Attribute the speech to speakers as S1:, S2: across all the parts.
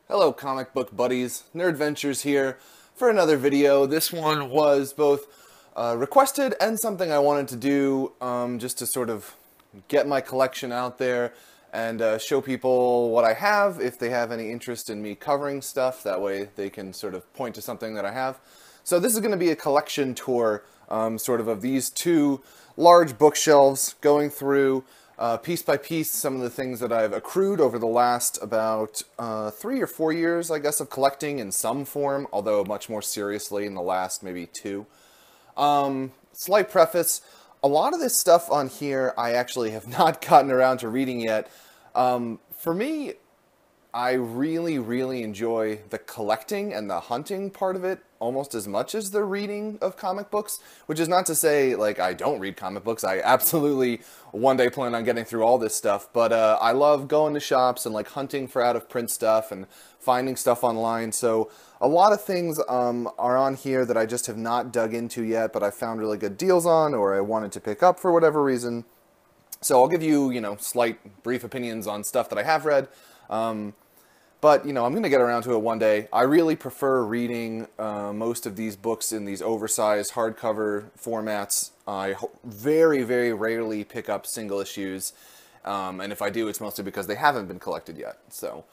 S1: Hello comic book buddies, Nerdventures here for another video. This one was both requested and something I wanted to do just to sort of get my collection out there and show people what I have if they have any interest in me covering stuff. That way they can sort of point to something that I have. So this is going to be a collection tour sort of these two large bookshelves going through piece by piece, some of the things that I've accrued over the last about 3 or 4 years, I guess, of collecting in some form, although much more seriously in the last maybe 2. Slight preface, a lot of this stuff on here I actually have not gotten around to reading yet. For me, I really enjoy the collecting and the hunting part of it almost as much as the reading of comic books, which is not to say, like, I don't read comic books. I absolutely one day plan on getting through all this stuff, but I love going to shops and, like, hunting for out-of-print stuff and finding stuff online, so a lot of things are on here that I just have not dug into yet, but I found really good deals on, or I wanted to pick up for whatever reason. So I'll give you, slight, brief opinions on stuff that I have read. But, I'm going to get around to it one day. I really prefer reading most of these books in these oversized hardcover formats. I very rarely pick up single issues, and if I do, it's mostly because they haven't been collected yet. So,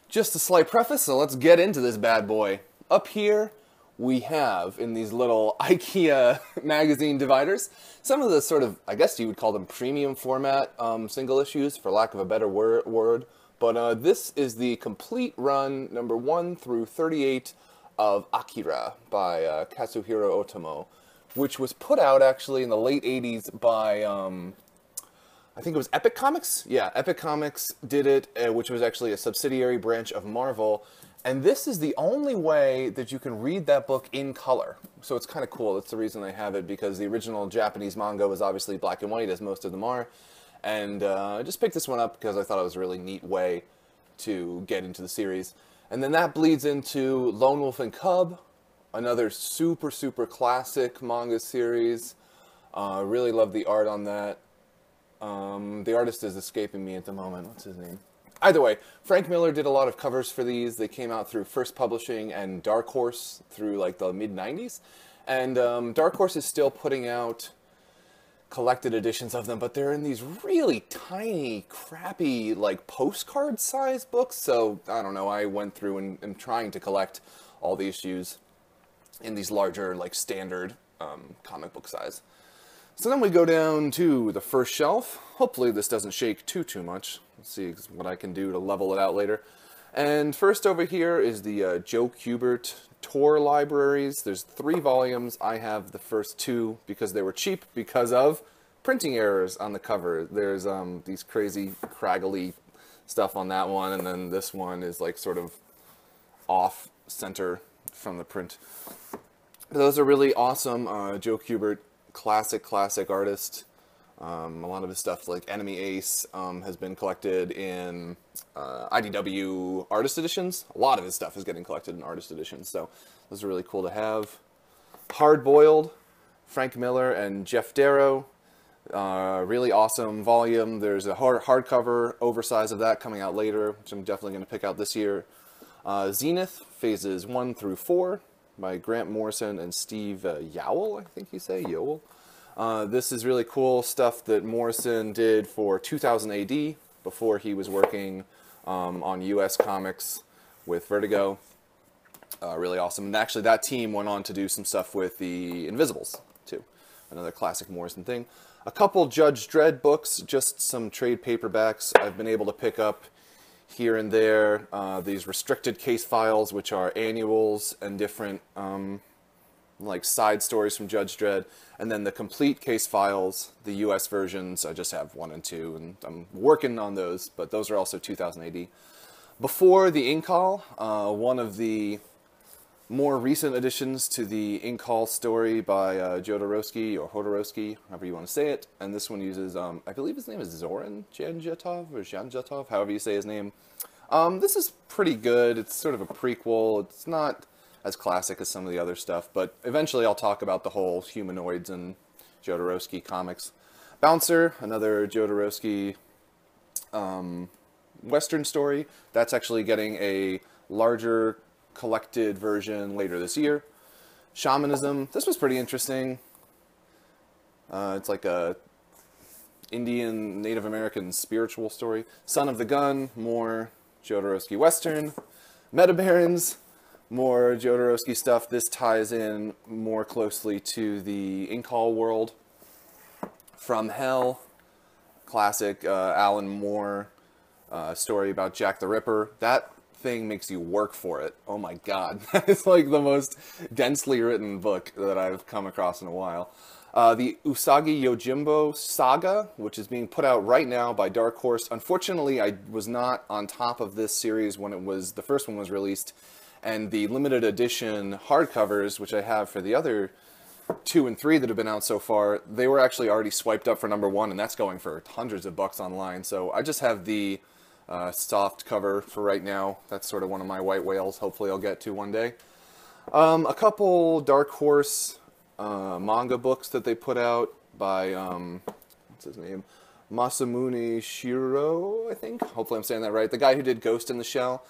S1: just a slight preface, so let's get into this bad boy. Up here, we have, in these little IKEA magazine dividers, some of the sort of, I guess you would call them premium format single issues, for lack of a better word. But this is the complete run, number 1 through 38 of Akira by Kazuhiro Otomo, which was put out actually in the late 80s by, I think it was Epic Comics? Yeah, Epic Comics did it, which was actually a subsidiary branch of Marvel. And this is the only way that you can read that book in color. So it's kind of cool. That's the reason I have it, because the original Japanese manga was obviously black and white, as most of them are. And I just picked this one up because I thought it was a really neat way to get into the series. And then that bleeds into Lone Wolf and Cub, another super classic manga series. Really love the art on that. The artist is escaping me at the moment. What's his name? Either way, Frank Miller did a lot of covers for these. They came out through First Publishing and Dark Horse through like the mid-90s. And Dark Horse is still putting out collected editions of them, but they're in these really tiny, crappy, like postcard size books. So I don't know, I went through and am trying to collect all the issues in these larger, like standard comic book size. So then we go down to the first shelf. Hopefully this doesn't shake too much. Let's see what I can do to level it out later. And first over here is the Joe Kubert Tor libraries. There's 3 volumes. I have the first 2 because they were cheap because of printing errors on the cover. There's these crazy craggly stuff on that one, and then this one is like sort of off center from the print. Those are really awesome. Joe Kubert, classic artist. A lot of his stuff, like Enemy Ace, has been collected in IDW artist editions. A lot of his stuff is getting collected in artist editions, so those are really cool to have. Hard Boiled, Frank Miller and Jeff Darrow. Really awesome volume. There's a hardcover oversize of that coming out later, which I'm definitely going to pick out this year. Zenith, phases 1 through 4 by Grant Morrison and Steve Yowell, I think you say, Yowell. This is really cool stuff that Morrison did for 2000 AD, before he was working on US Comics with Vertigo. Really awesome. And actually that team went on to do some stuff with the Invisibles, too. Another classic Morrison thing. A couple Judge Dredd books, just some trade paperbacks I've been able to pick up here and there. These restricted case files, which are annuals and different like side stories from Judge Dredd, and then the complete case files, the US versions. I just have 1 and 2, and I'm working on those, but those are also 2000 AD. Before the Inkall, one of the more recent additions to the Inkall story by Jodorowsky, or Hodorowski, however you want to say it, and this one uses, I believe his name is Zoran Janjatov, or Janjatov, however you say his name. This is pretty good. It's sort of a prequel. It's not as classic as some of the other stuff, but eventually I'll talk about the whole humanoids and Jodorowsky comics. Bouncer, another Jodorowsky Western story. That's actually getting a larger collected version later this year. Shamanism, this was pretty interesting. It's like a Indian Native American spiritual story. Son of the Gun, more Jodorowsky Western. Metabarons, more Jodorowsky stuff. This ties in more closely to the Inkhall world. From Hell, classic Alan Moore story about Jack the Ripper. That thing makes you work for it. Oh my god. It's like the most densely written book that I've come across in a while. The Usagi Yojimbo Saga, which is being put out right now by Dark Horse. Unfortunately, I was not on top of this series when the first one was released, and the limited edition hardcovers, which I have for the other 2 and 3 that have been out so far, they were actually already swiped up for #1, and that's going for hundreds of bucks online. So I just have the soft cover for right now. That's sort of one of my white whales. Hopefully I'll get to one day. A couple Dark Horse manga books that they put out by, what's his name? Masamune Shiro, I think. Hopefully I'm saying that right. The guy who did Ghost in the Shell.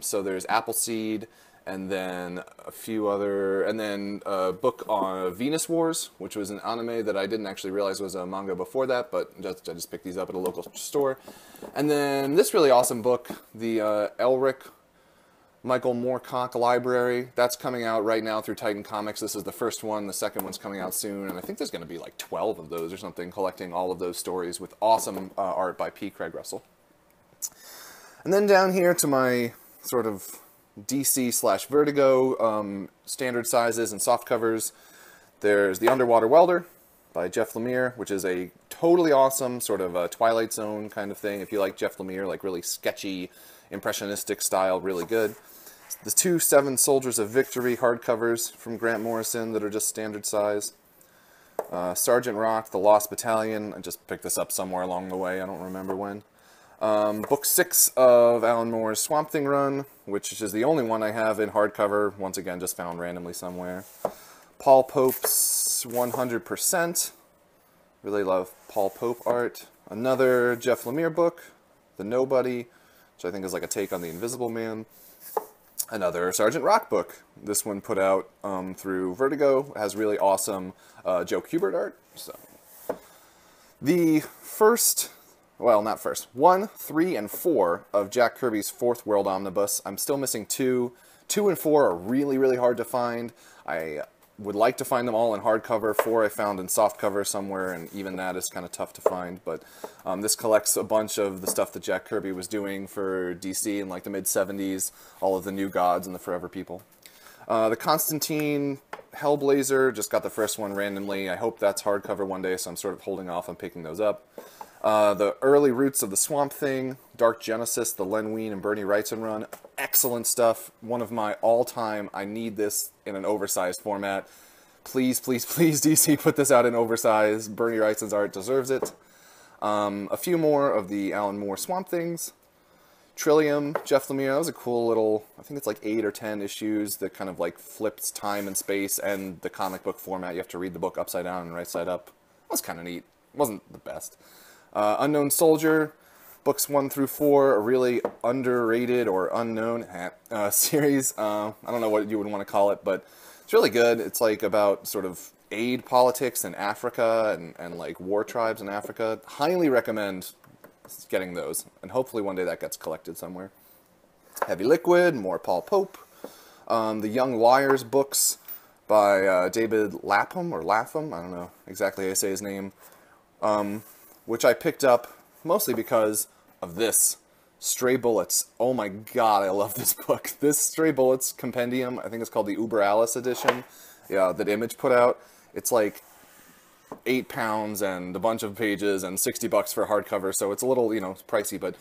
S1: So there's Appleseed, and then a few other, and then a book on Venus Wars, which was an anime that I didn't actually realize was a manga before that, but I just picked these up at a local store. And then this really awesome book, the Elric Michael Moorcock Library. That's coming out right now through Titan Comics. This is the first one. The second one's coming out soon, and I think there's going to be like 12 of those or something, collecting all of those stories with awesome art by P. Craig Russell. And then down here to my sort of DC/Vertigo standard sizes and soft covers, there's The Underwater Welder by Jeff Lemire, which is a totally awesome sort of a Twilight Zone kind of thing. If you like Jeff Lemire, like really sketchy, impressionistic style, really good. The 2 Seven Soldiers of Victory hardcovers from Grant Morrison that are just standard size. Sergeant Rock, The Lost Battalion. I just picked this up somewhere along the way. I don't remember when. Book 6 of Alan Moore's Swamp Thing run, which is the only one I have in hardcover. Once again, just found randomly somewhere. Paul Pope's 100%. Really love Paul Pope art. Another Jeff Lemire book, The Nobody, which I think is like a take on The Invisible Man. Another Sergeant Rock book. This one put out through Vertigo. It has really awesome Joe Kubert art. So the first, well, not first, 1, 3, and 4 of Jack Kirby's Fourth World Omnibus. I'm still missing 2. 2 and 4 are really, really hard to find. I would like to find them all in hardcover. 4 I found in softcover somewhere, and even that is kind of tough to find. But this collects a bunch of the stuff that Jack Kirby was doing for DC in like the mid-70s, all of the New Gods and the Forever People. The Constantine Hellblazer, just got the first one randomly. I hope that's hardcover one day, so I'm sort of holding off on picking those up. The Early Roots of the Swamp Thing, Dark Genesis, the Len Wein and Bernie Wrightson run. Excellent stuff. One of my all-time, I need this in an oversized format. Please, please, please, DC, put this out in oversized. Bernie Wrightson's art deserves it. A few more of the Alan Moore Swamp Things. Trillium, Jeff Lemire. That was a cool little, I think it's like 8 or 10 issues that kind of like flips time and space and the comic book format. You have to read the book upside down and right side up. That was kind of neat. It wasn't the best. Unknown Soldier, books 1 through 4, a really underrated or unknown series. I don't know what you would want to call it, but it's really good. It's like about sort of aid politics in Africa and like war tribes in Africa. Highly recommend getting those, and hopefully one day that gets collected somewhere. Heavy Liquid, more Paul Pope. The Young Liars books by David Lapham, or Lapham, I don't know exactly how to say his name. Which I picked up mostly because of this, Stray Bullets. Oh my god, I love this book. This Stray Bullets compendium, I think it's called the Uber Alice edition, yeah, that Image put out. It's like £8 and a bunch of pages and 60 bucks for hardcover, so it's a little, you know, pricey, but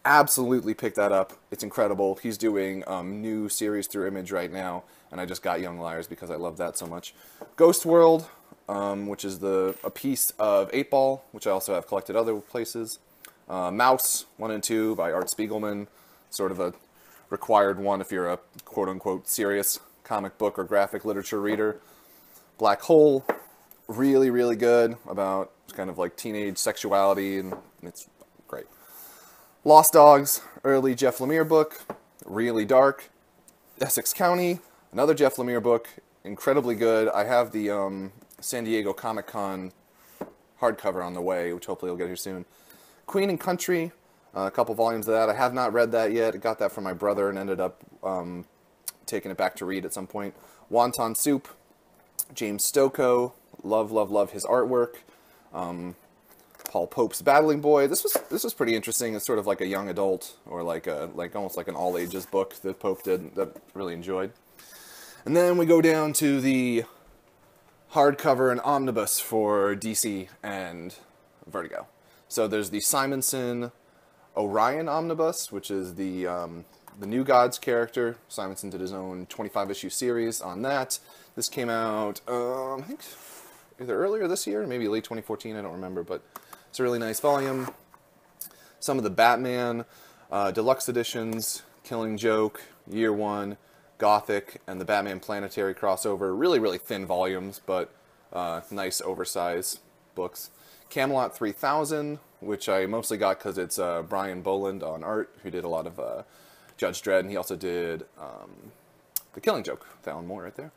S1: absolutely pick that up. It's incredible. He's doing new series through Image right now, and I just got Young Liars because I love that so much. Ghost World, which is a piece of 8 Ball, which I also have collected other places. Mouse 1 and 2 by Art Spiegelman, sort of a required one if you're a quote-unquote serious comic book or graphic literature reader. Black Hole, really, really good, about kind of like teenage sexuality, and it's great. Lost Dogs, early Jeff Lemire book, really dark. Essex County, another Jeff Lemire book, incredibly good. I have the San Diego Comic-Con hardcover on the way, which hopefully I'll get here soon. Queen and Country, a couple volumes of that. I have not read that yet. I got that from my brother and ended up taking it back to read at some point. Wonton Soup, James Stokoe, love his artwork. Paul Pope's Babbling Boy. This was pretty interesting. It's sort of like a young adult, or like almost like an all ages book that Pope did that I really enjoyed. And then we go down to the hardcover and omnibus for DC and Vertigo. So there's the Simonson Orion omnibus, which is the New Gods character. Simonson did his own 25-issue series on that. This came out, I think, either earlier this year, maybe late 2014, I don't remember, but it's a really nice volume. Some of the Batman Deluxe editions, Killing Joke, Year One, Gothic, and the Batman Planetary crossover. Really thin volumes, but nice oversized books. Camelot 3000, which I mostly got because it's Brian Boland on art, who did a lot of Judge Dredd, and he also did The Killing Joke. That one more right there.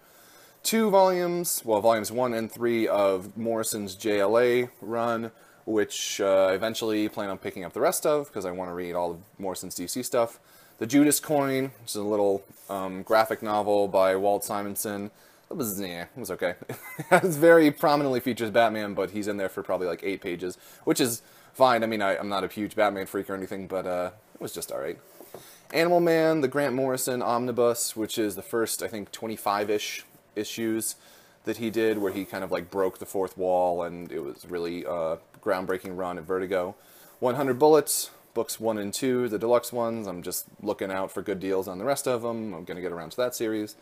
S1: 2 volumes, well, volumes 1 and 3 of Morrison's JLA run, which I eventually plan on picking up the rest of, because I want to read all of Morrison's DC stuff. The Judas Coin, which is a little graphic novel by Walt Simonson. It was okay. It very prominently features Batman, but he's in there for probably like 8 pages, which is fine. I mean, I'm not a huge Batman freak or anything, but it was just alright. Animal Man, the Grant Morrison Omnibus, which is the first, I think, 25-ish issues that he did, where he kind of like broke the fourth wall, and it was really groundbreaking run at Vertigo. 100 Bullets, books 1 and 2, the deluxe ones. I'm just looking out for good deals on the rest of them. I'm going to get around to that series.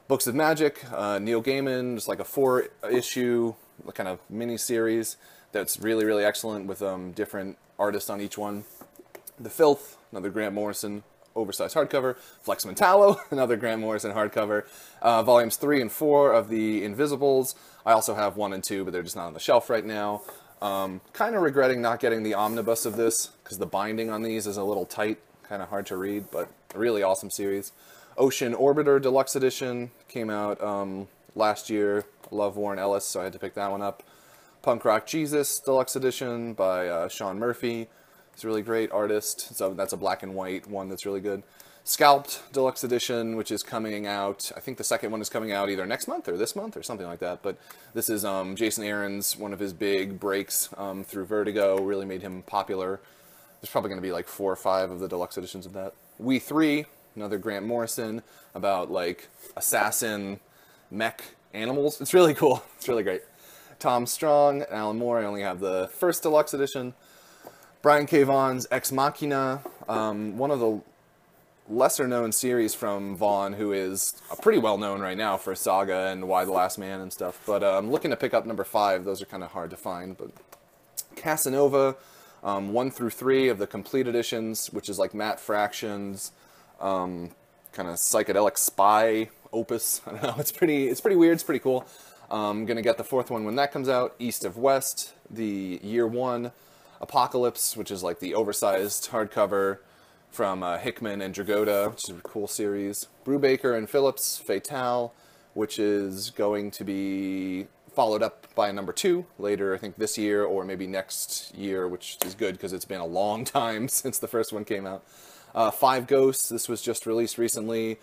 S1: Books of Magic, Neil Gaiman, just like a 4-issue kind of mini-series that's really excellent with different artists on each one. The Filth, another Grant Morrison oversized hardcover. Flex Mentallo, another Grant Morrison hardcover. Volumes 3 and 4 of the Invisibles. I also have 1 and 2, but they're just not on the shelf right now. Kind of regretting not getting the omnibus of this, because the binding on these is a little tight, kind of hard to read, but a really awesome series. Ocean Orbiter Deluxe Edition came out last year. Love Warren Ellis, so I had to pick that one up. Punk Rock Jesus Deluxe Edition by Sean Murphy. He's a really great artist, so that's a black and white one that's really good. Scalped Deluxe Edition, which is coming out, I think the second one is coming out either next month or this month or something like that, but this is Jason Aaron's, one of his big breaks through Vertigo, really made him popular. There's probably going to be like 4 or 5 of the deluxe editions of that. We 3, another Grant Morrison, about like assassin mech animals. It's really cool. It's really great. Tom Strong and Alan Moore, I only have the first deluxe edition. Brian K. Vaughan's Ex Machina, one of the lesser-known series from Vaughn, who is pretty well-known right now for Saga and Why the Last Man and stuff. But I'm looking to pick up number 5. Those are kind of hard to find. But Casanova, 1 through 3 of the complete editions, which is like Matt Fraction's kind of psychedelic spy opus. I don't know. It's pretty weird. It's pretty cool. I'm gonna get the 4th one when that comes out. East of West, the Year One Apocalypse, which is like the oversized hardcover from Hickman and Dragotta, which is a cool series. Brubaker and Phillips Fatale, which is going to be followed up by a number 2 later, I think this year or maybe next year, which is good because it's been a long time since the first one came out. 5 Ghosts, this was just released recently.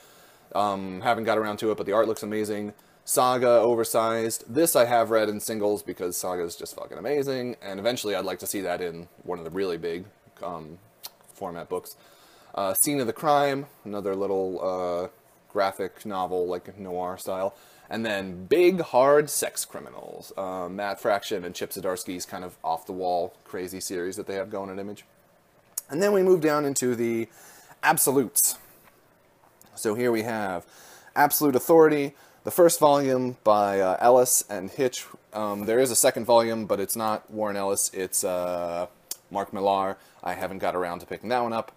S1: Haven't got around to it, but the art looks amazing. Saga, oversized. This I have read in singles because Saga is just fucking amazing, and eventually I'd like to see that in one of the really big format books. Scene of the Crime, another little graphic novel, like noir style. And then Big Hard Sex Criminals, Matt Fraction and Chip Zdarsky's kind of off-the-wall crazy series that they have going at Image. And then we move down into the absolutes. So here we have Absolute Authority, the first volume by Ellis and Hitch. There is a second volume, but it's not Warren Ellis, it's Mark Millar. I haven't got around to picking that one up.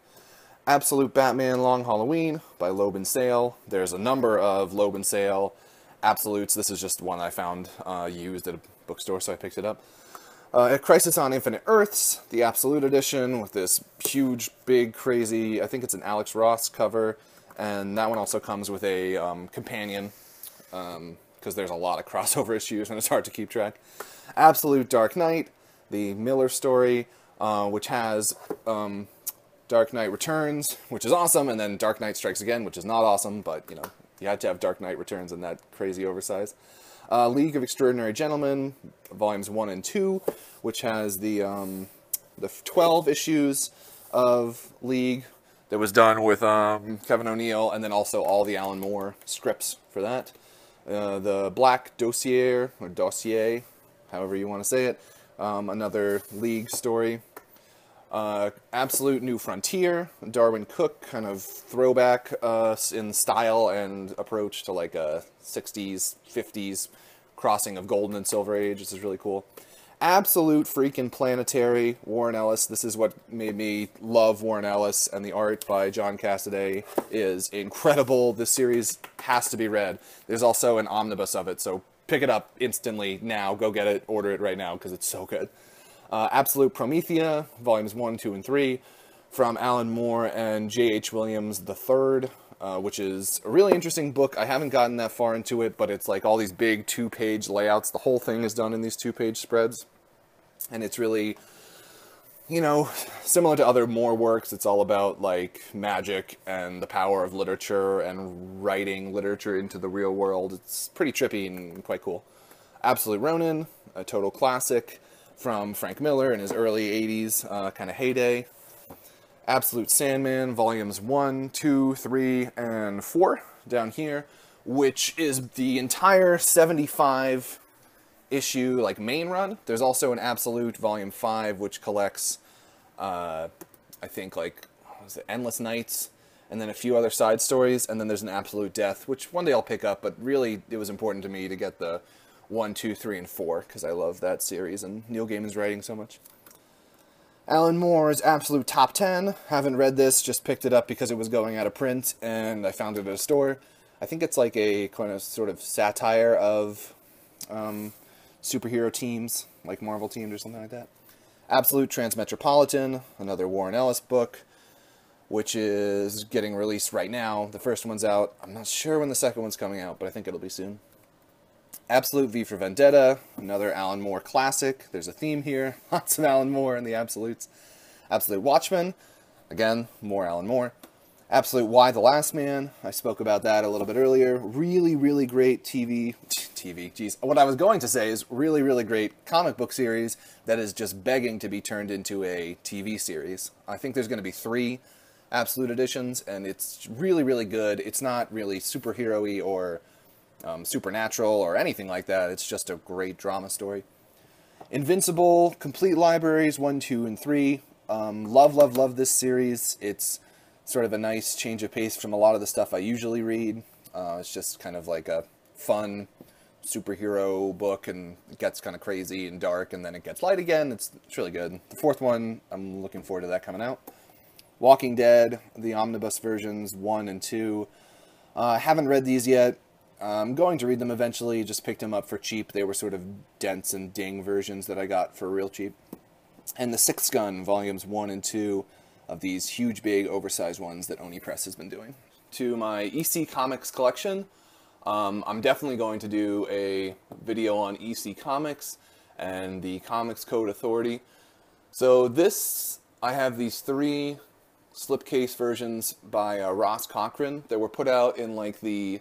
S1: Absolute Batman Long Halloween by Loeb and Sale. There's a number of Loeb and Sale absolutes. This is just one I found used at a bookstore, so I picked it up. Crisis on Infinite Earths, the Absolute Edition, with this huge, big, crazy, I think it's an Alex Ross cover, and that one also comes with a companion, because there's a lot of crossover issues and it's hard to keep track. Absolute Dark Knight, the Miller story, which has Dark Knight Returns, which is awesome, and then Dark Knight Strikes Again, which is not awesome, but, you know, you had to have Dark Knight Returns in that crazy oversize. League of Extraordinary Gentlemen, volumes 1 and 2, which has the 12 issues of League that was done with Kevin O'Neill, and then also all the Alan Moore scripts for that. The Black Dossier, or Dossier, however you want to say it, another League story. Absolute New Frontier, Darwin Cook, kind of throwback in style and approach to like a 60s, 50s crossing of Golden and Silver Age. This is really cool. Absolute freaking Planetary, Warren Ellis. This is what made me love Warren Ellis, and the art by John Cassaday is incredible. This series has to be read. There's also an omnibus of it, so pick it up instantly now. Go get it, order it right now, because it's so good. Absolute Promethea, volumes 1, 2, and 3, from Alan Moore and J.H. Williams III, which is a really interesting book. I haven't gotten that far into it, but it's like all these big 2-page layouts. The whole thing is done in these 2-page spreads, and it's really, you know, similar to other Moore works. It's all about, like, magic and the power of literature and writing literature into the real world. It's pretty trippy and quite cool. Absolute Ronin, a total classic from Frank Miller in his early 80s kind of heyday. Absolute Sandman, volumes 1, 2, 3, and 4 down here, which is the entire 75 issue like main run. There's also an Absolute volume 5, which collects I think like, what was it, Endless Nights, and then a few other side stories, and then there's an Absolute Death, which one day I'll pick up, but really it was important to me to get the 1, 2, 3, and 4, because I love that series and Neil Gaiman's writing so much. Alan Moore's Absolute Top 10. Haven't read this, just picked it up because it was going out of print, and I found it at a store. I think it's like a kind of sort of satire of superhero teams, like Marvel teams or something like that. Absolute Transmetropolitan, another Warren Ellis book, which is getting released right now. The first one's out. I'm not sure when the second one's coming out, but I think it'll be soon. Absolute V for Vendetta, another Alan Moore classic. There's a theme here. Lots of Alan Moore in the Absolutes. Absolute Watchmen, again, more Alan Moore. Absolute Y the Last Man, I spoke about that a little bit earlier. Really, really great TV, geez. What I was going to say is really, really great comic book series that is just begging to be turned into a TV series. I think there's going to be 3 Absolute editions, and it's really, really good. It's not really superhero-y or supernatural or anything like that. It's just a great drama story. Invincible, complete libraries, 1, 2, and 3. Love, love, love this series. It's sort of a nice change of pace from a lot of the stuff I usually read. It's just kind of like a fun superhero book, and it gets kind of crazy and dark, and then it gets light again. It's really good. The 4th one, I'm looking forward to that coming out. Walking Dead, the omnibus versions, 1 and 2. Haven't read these yet. I'm going to read them eventually. Just picked them up for cheap. They were sort of dense and ding versions that I got for real cheap. And the Sixth Gun, volumes 1 and 2 of these huge, big, oversized ones that Oni Press has been doing. To my EC Comics collection, I'm definitely going to do a video on EC Comics and the Comics Code Authority. So this, I have these 3 slipcase versions by Ross Cochran that were put out in like the,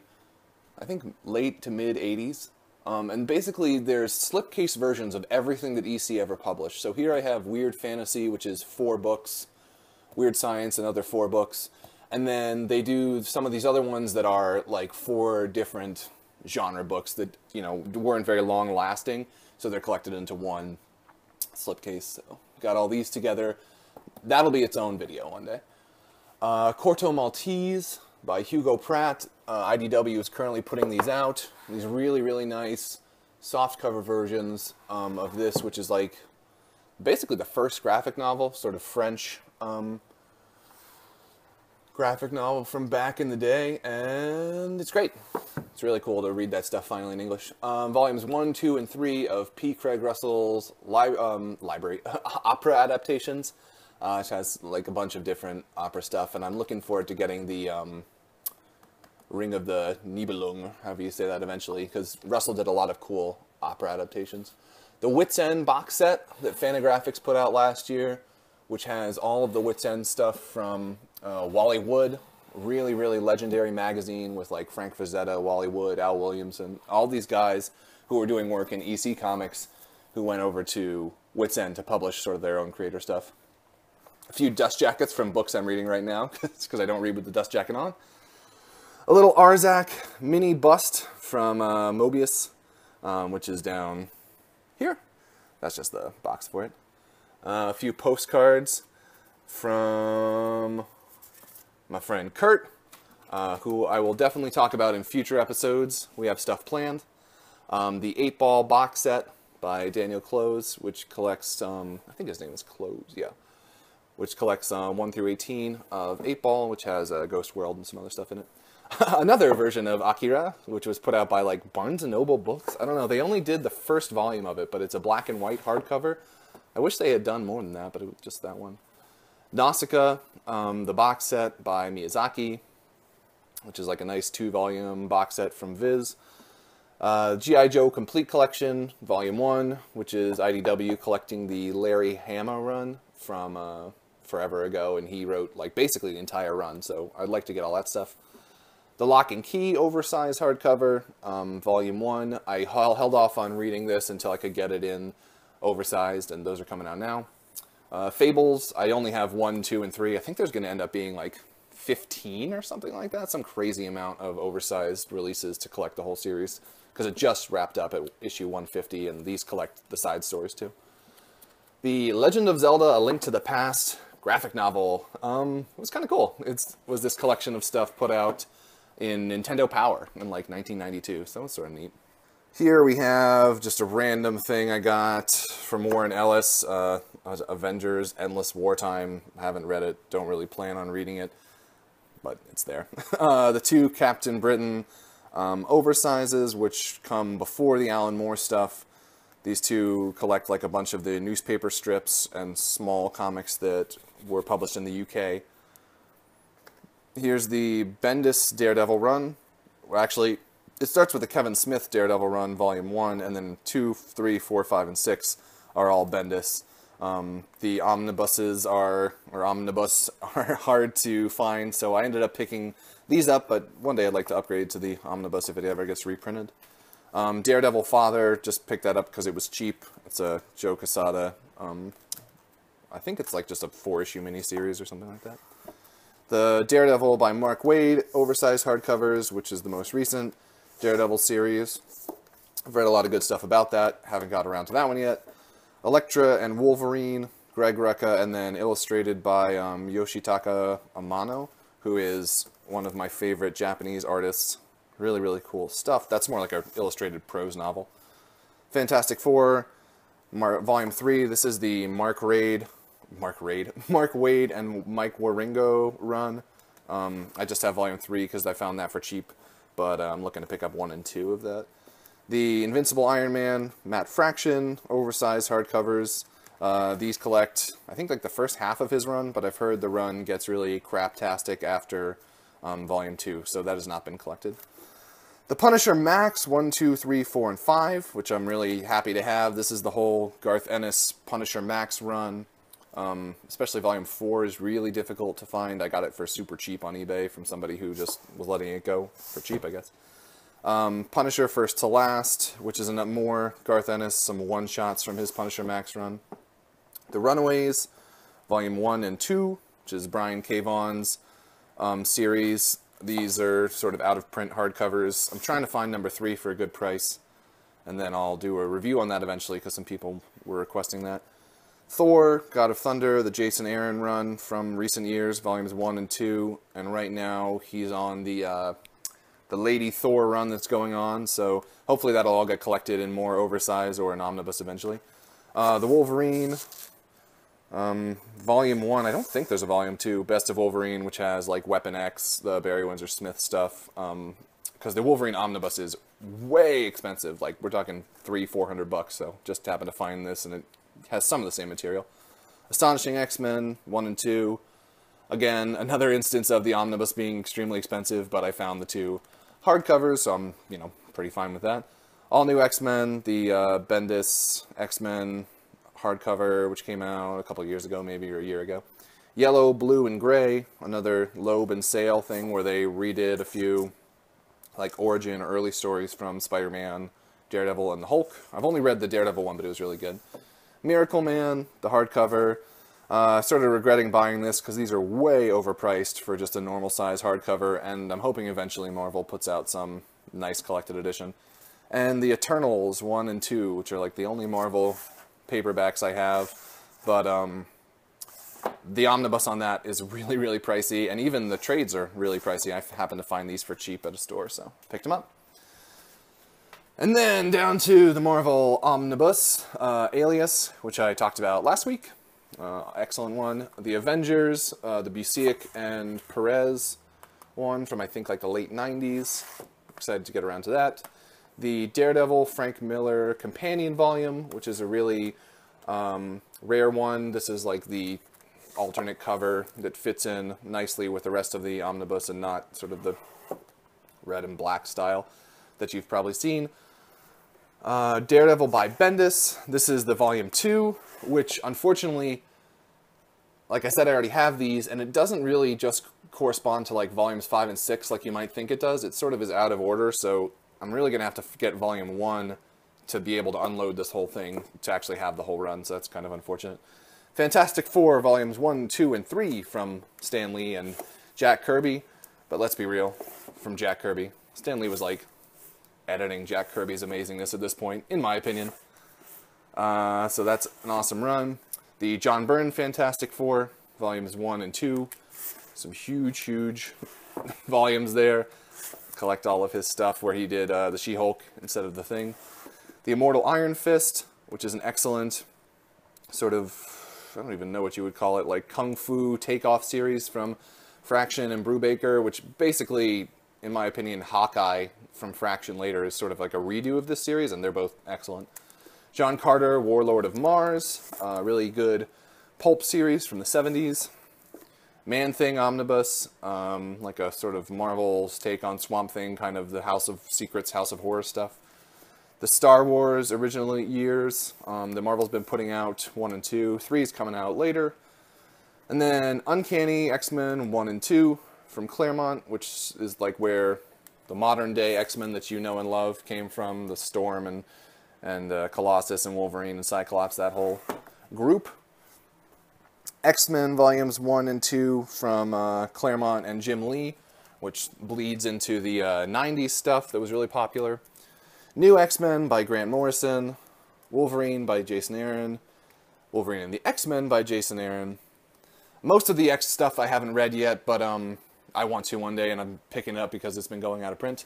S1: I think, late to mid 80s. And basically there's slipcase versions of everything that EC ever published. So here I have Weird Fantasy, which is 4 books, Weird Science, another 4 books, and then they do some of these other ones that are like 4 different genre books that, you know, weren't very long lasting, so they're collected into one slipcase. So got all these together. That'll be its own video one day. Corto Maltese by Hugo Pratt. IDW is currently putting these out. These really, really nice softcover versions of this, which is like basically the first graphic novel, sort of French graphic novel from back in the day, and it's great. It's really cool to read that stuff finally in English. Volumes 1, 2, and 3 of P. Craig Russell's library opera adaptations, which has like a bunch of different opera stuff, and I'm looking forward to getting the Ring of the Nibelung, however you say that eventually, because Russell did a lot of cool opera adaptations. The Wits End box set that Fantagraphics put out last year, which has all of the Wits End stuff from Wally Wood, really, really legendary magazine with like Frank Frazetta, Wally Wood, Al Williamson, all these guys who were doing work in EC Comics who went over to Wits End to publish sort of their own creator stuff. A few dust jackets from books I'm reading right now, because I don't read with the dust jacket on. A little Arzak mini bust from Mobius, which is down here. That's just the box for it. A few postcards from my friend Kurt, who I will definitely talk about in future episodes. We have stuff planned. The 8-Ball box set by Daniel Close, which collects, I think his name is Close, yeah. Which collects 1 through 18 of 8-Ball, which has Ghost World and some other stuff in it. Another version of Akira, which was put out by like Barnes & Noble Books. I don't know, they only did the first volume of it, but it's a black and white hardcover. I wish they had done more than that, but it was just that one. Nausicaa, the box set by Miyazaki, which is like a nice 2-volume box set from Viz. G.I. Joe Complete Collection, Volume 1, which is IDW collecting the Larry Hama run from forever ago, and he wrote like basically the entire run, so I'd like to get all that stuff. The Lock and Key oversized hardcover, Volume 1. I held off on reading this until I could get it in oversized, and those are coming out now. Fables, I only have 1, 2, and 3. I think there's going to end up being like 15 or something like that. Some crazy amount of oversized releases to collect the whole series, because it just wrapped up at issue 150, and these collect the side stories too. The Legend of Zelda: A Link to the Past graphic novel. It was kind of cool. It was this collection of stuff put out in Nintendo Power in like 1992, so that was sort of neat. Here we have just a random thing I got from Warren Ellis, Avengers Endless Wartime. Haven't read it, don't really plan on reading it, but it's there. The 2 Captain Britain oversizes, which come before the Alan Moore stuff. These 2 collect like a bunch of the newspaper strips and small comics that were published in the UK. Here's the Bendis Daredevil Run. Well, actually, it starts with the Kevin Smith Daredevil Run, Volume 1, and then 2, 3, 4, 5, and 6 are all Bendis. The omnibus are hard to find, so I ended up picking these up, but one day I'd like to upgrade to the omnibus if it ever gets reprinted. Daredevil Father, just picked that up because it was cheap. It's a Joe Quesada. I think it's like just a 4-issue miniseries or something like that. The Daredevil by Mark Waid, oversized hardcovers, which is the most recent Daredevil series. I've read a lot of good stuff about that. Haven't got around to that one yet. Elektra and Wolverine, Greg Rucka, and then illustrated by Yoshitaka Amano, who is one of my favorite Japanese artists. Really, really cool stuff. That's more like an illustrated prose novel. Fantastic Four, Volume 3. This is the Mark Waid and Mike Waringo run. I just have Volume 3 because I found that for cheap, but I'm looking to pick up 1 and 2 of that. The Invincible Iron Man, Matt Fraction, oversized hardcovers. These collect, I think, like the first half of his run, but I've heard the run gets really craptastic after Volume 2, so that has not been collected. The Punisher Max, 1, 2, 3, 4, and 5, which I'm really happy to have. This is the whole Garth Ennis Punisher Max run. Especially Volume 4 is really difficult to find. I got it for super cheap on eBay from somebody who just was letting it go for cheap, I guess. Punisher First to Last, which is more Garth Ennis, some one-shots from his Punisher Max run. The Runaways, Volume 1 and 2, which is Brian K. Vaughan's series. These are sort of out-of-print hardcovers. I'm trying to find number 3 for a good price, and then I'll do a review on that eventually because some people were requesting that. Thor, God of Thunder, the Jason Aaron run from recent years, Volumes 1 and 2, and right now he's on the Lady Thor run that's going on, so hopefully that'll all get collected in more oversized or an omnibus eventually. The Wolverine, Volume 1, I don't think there's a Volume 2, Best of Wolverine, which has like Weapon X, the Barry Windsor Smith stuff, because the Wolverine Omnibus is way expensive. Like, we're talking $300-400, so just happened to find this, and it has some of the same material. Astonishing X-Men 1 and 2. Again, another instance of the Omnibus being extremely expensive, but I found the 2 hardcovers, so I'm, you know, pretty fine with that. All New X-Men, the Bendis X-Men hardcover, which came out a couple of years ago, maybe, or a year ago. Yellow, Blue, and Gray, another Loeb and Sale thing where they redid a few, like, origin or early stories from Spider-Man, Daredevil, and the Hulk. I've only read the Daredevil one, but it was really good. Miracle Man, the hardcover. Started regretting buying this because these are way overpriced for just a normal size hardcover, and I'm hoping eventually Marvel puts out some nice collected edition. And the Eternals 1 and 2, which are like the only Marvel paperbacks I have, but the omnibus on that is really, really pricey, and even the trades are really pricey. I happened to find these for cheap at a store, so picked them up. And then down to the Marvel Omnibus, Alias, which I talked about last week. Excellent one. The Avengers, the Busiek and Perez one from, I think, like the late 90s. Excited to get around to that. The Daredevil Frank Miller Companion Volume, which is a really rare one. This is like the alternate cover that fits in nicely with the rest of the omnibus and not sort of the red and black style that you've probably seen. Daredevil by Bendis. This is the volume 2, which unfortunately, like I said, I already have these, and it doesn't really just correspond to like volumes 5 and 6 like you might think it does. It sort of is out of order, so I'm really going to have to get volume 1 to be able to unload this whole thing to actually have the whole run, so that's kind of unfortunate. Fantastic Four volumes 1, 2, and 3 from Stan Lee and Jack Kirby, but let's be real, from Jack Kirby. Stan Lee was like editing Jack Kirby's amazingness at this point, in my opinion. So that's an awesome run. The John Byrne Fantastic Four, volumes 1 and 2. Some huge, huge volumes there. Collect all of his stuff where he did the She-Hulk instead of the Thing. The Immortal Iron Fist, which is an excellent sort of, I don't even know what you would call it, like Kung Fu takeoff series from Fraction and Brubaker, which basically, in my opinion, Hawkeye from Fraction later is sort of like a redo of this series, and they're both excellent. John Carter, Warlord of Mars, really good pulp series from the 70s. Man-Thing Omnibus, like a sort of Marvel's take on Swamp Thing, kind of the House of Secrets, House of Horror stuff. The Star Wars original years, the Marvel's been putting out 1 and 2, 3 is coming out later. And then Uncanny X-Men 1 and 2 from Claremont, which is like where the modern day X-Men that you know and love came from, the Storm and Colossus and Wolverine and Cyclops, that whole group. X-Men volumes 1 and 2 from Claremont and Jim Lee, which bleeds into the 90s stuff that was really popular. New X-Men by Grant Morrison. Wolverine by Jason Aaron. Wolverine and the X-Men by Jason Aaron. Most of the X stuff I haven't read yet, but I want to one day, and I'm picking it up because it's been going out of print.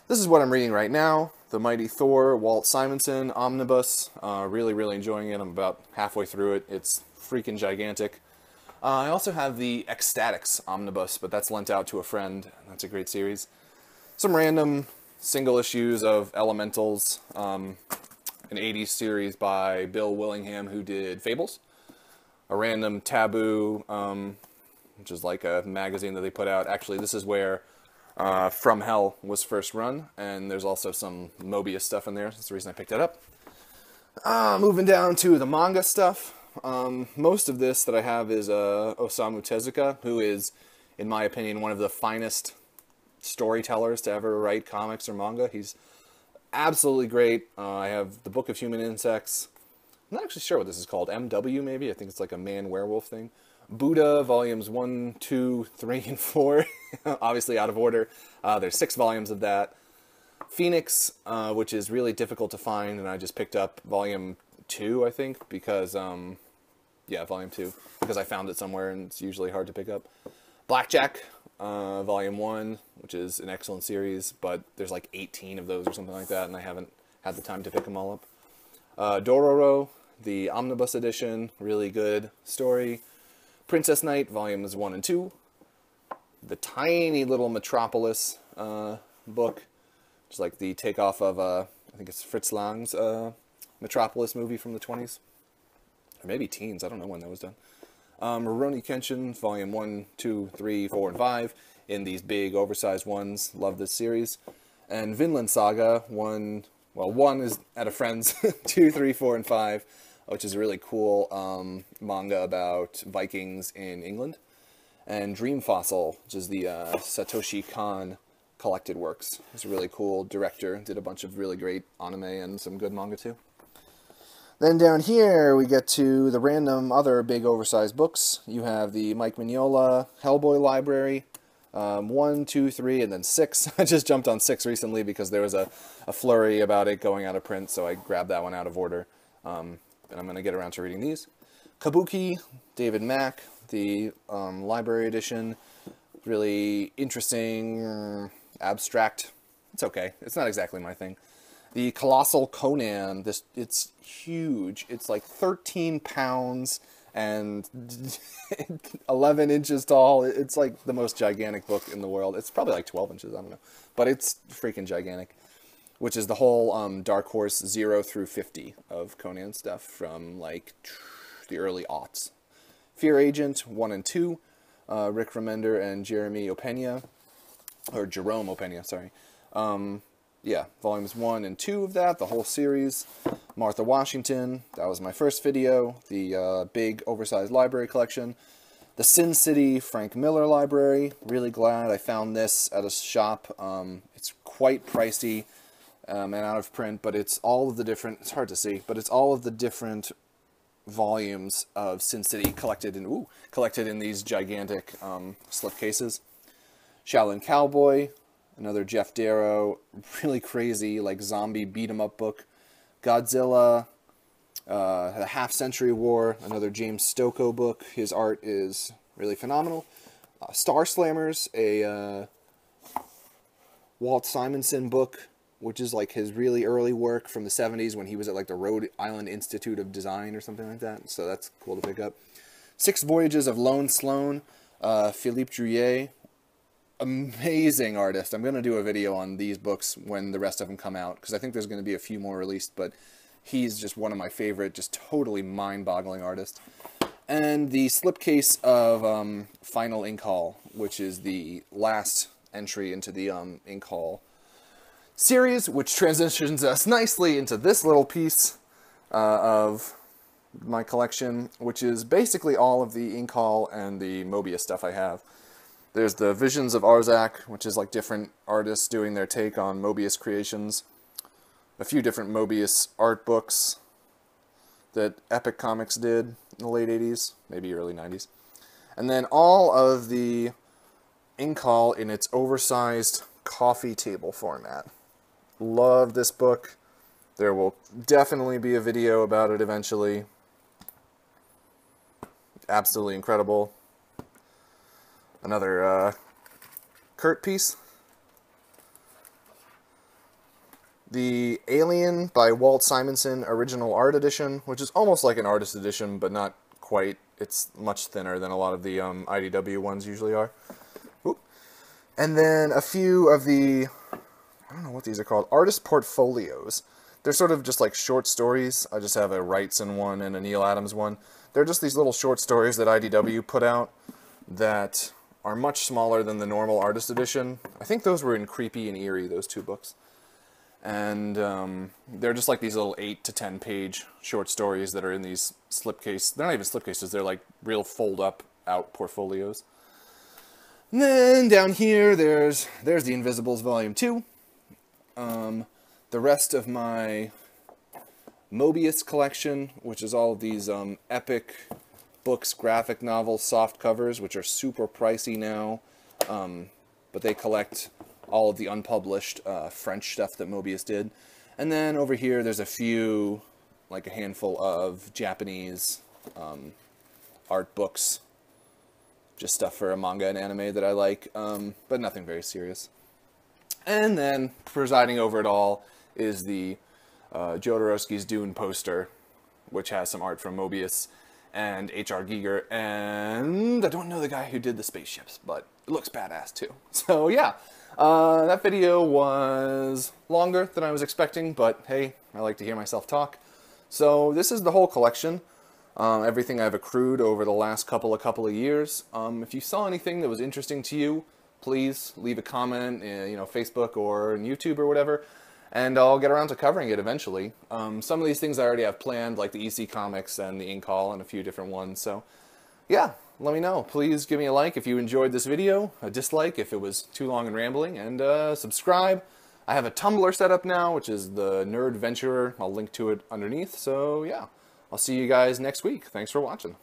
S1: This is what I'm reading right now. The Mighty Thor, Walt Simonson Omnibus. Really, really enjoying it. I'm about halfway through it. It's freaking gigantic. I also have the Ecstatics Omnibus, but that's lent out to a friend. That's a great series. Some random single issues of Elementals. An 80s series by Bill Willingham, who did Fables. A random Taboo, which is like a magazine that they put out. Actually, this is where From Hell was first run, and there's also some Mobius stuff in there. That's the reason I picked it up. Moving down to the manga stuff. Most of this that I have is Osamu Tezuka, who is, in my opinion, one of the finest storytellers to ever write comics or manga. He's absolutely great. I have the Book of Human Insects. I'm not actually sure what this is called. MW, maybe? I think it's like a man-werewolf thing. Buddha, volumes 1, 2, 3, and 4. Obviously out of order. There's 6 volumes of that. Phoenix, which is really difficult to find, and I just picked up volume 2, I think, because, yeah, volume 2, because I found it somewhere, and it's usually hard to pick up. Blackjack, volume 1, which is an excellent series, but there's like 18 of those or something like that, and I haven't had the time to pick them all up. Dororo, the Omnibus edition, really good story. Princess Knight, volumes 1 and 2. The tiny little Metropolis book. It's like the takeoff of, I think it's Fritz Lang's Metropolis movie from the 20s. Or maybe teens, I don't know when that was done. Rurouni Kenshin, Volume 1, 2, 3, 4, and 5, in these big, oversized ones. Love this series. And Vinland Saga, one is at a friend's, 2, 3, 4, and 5, which is a really cool manga about Vikings in England. And Dream Fossil, which is the Satoshi Kon collected works. He's a really cool director, did a bunch of really great anime and some good manga too. Then down here we get to the random other big oversized books. You have the Mike Mignola Hellboy library, 1, 2, 3, and then 6. I just jumped on 6 recently because there was a flurry about it going out of print, so I grabbed that one out of order. And I'm going to get around to reading these. Kabuki, David Mack, the library edition. Really interesting, abstract. It's okay. It's not exactly my thing. The Colossal Conan, it's huge. It's like 13 pounds and 11 inches tall. It's like the most gigantic book in the world. It's probably like 12 inches, I don't know. But it's freaking gigantic. Which is the whole Dark Horse 0 through 50 of Conan stuff from like the early aughts. Fear Agent 1 and 2, Rick Remender and Jerome Opeña, sorry. Yeah, volumes 1 and 2 of that, the whole series. Martha Washington, that was my first video. The big oversized library collection. The Sin City Frank Miller library. Really glad I found this at a shop. It's quite pricey and out of print, but it's all of the different, it's hard to see, but it's all of the different volumes of Sin City collected in these gigantic slipcases. Shaolin Cowboy, another Jeff Darrow, really crazy, like zombie beat-em-up book. Godzilla, The Half-Century War, another James Stokoe book. His art is really phenomenal. Star Slammers, a Walt Simonson book, which is like his really early work from the 70s when he was at like the Rhode Island Institute of Design or something like that. So that's cool to pick up. 6 Voyages of Lone Sloan, Philippe Drouillet. Amazing artist. I'm going to do a video on these books when the rest of them come out, because I think there's going to be a few more released, but he's just one of my favorite, just totally mind-boggling artists. And the slipcase of Final Ink Hall, which is the last entry into the Ink Hall series, which transitions us nicely into this little piece of my collection, which is basically all of the Ink Hall and the Mobius stuff I have. There's the Visions of Arzak, which is like different artists doing their take on Mobius creations. A few different Mobius art books that Epic Comics did in the late 80s, maybe early 90s. And then all of the Ink Hall in its oversized coffee table format. Love this book. There will definitely be a video about it eventually. Absolutely incredible. Another Kurt piece. The Alien by Walt Simonson Original Art Edition, which is almost like an artist edition, but not quite. It's much thinner than a lot of the IDW ones usually are. Ooh. And then a few of the, I don't know what these are called, artist portfolios. They're sort of just like short stories. I just have a Wrightson one and a Neil Adams one. They're just these little short stories that IDW put out that are much smaller than the normal artist edition. I think those were in Creepy and Eerie, those 2 books. And they're just like these little 8 to 10 page short stories that are in these slipcase. They're not even slipcases, they're like real fold up out portfolios. And then down here, there's the Invisibles Volume 2. The rest of my Mobius collection, which is all of these epic books, graphic novels, soft covers, which are super pricey now, but they collect all of the unpublished French stuff that Mobius did. And then over here there's a few, like a handful of Japanese art books, just stuff for a manga and anime that I like, but nothing very serious. And then presiding over it all is the Jodorowsky's Dune poster, which has some art from Mobius and H.R. Giger, and I don't know the guy who did the spaceships, but it looks badass too. So yeah, That video was longer than I was expecting, but hey, I like to hear myself talk. So this is the whole collection. Everything I've accrued over the last couple of years. If you saw anything that was interesting to you, please leave a comment, Facebook or YouTube or whatever, and I'll get around to covering it eventually. Some of these things I already have planned, like the EC Comics and the Ink Hall and a few different ones, so yeah, let me know. Please give me a like if you enjoyed this video, a dislike if it was too long and rambling, and subscribe. I have a Tumblr set up now, which is the Nerd Venturer. I'll link to it underneath, so yeah. I'll see you guys next week. Thanks for watching.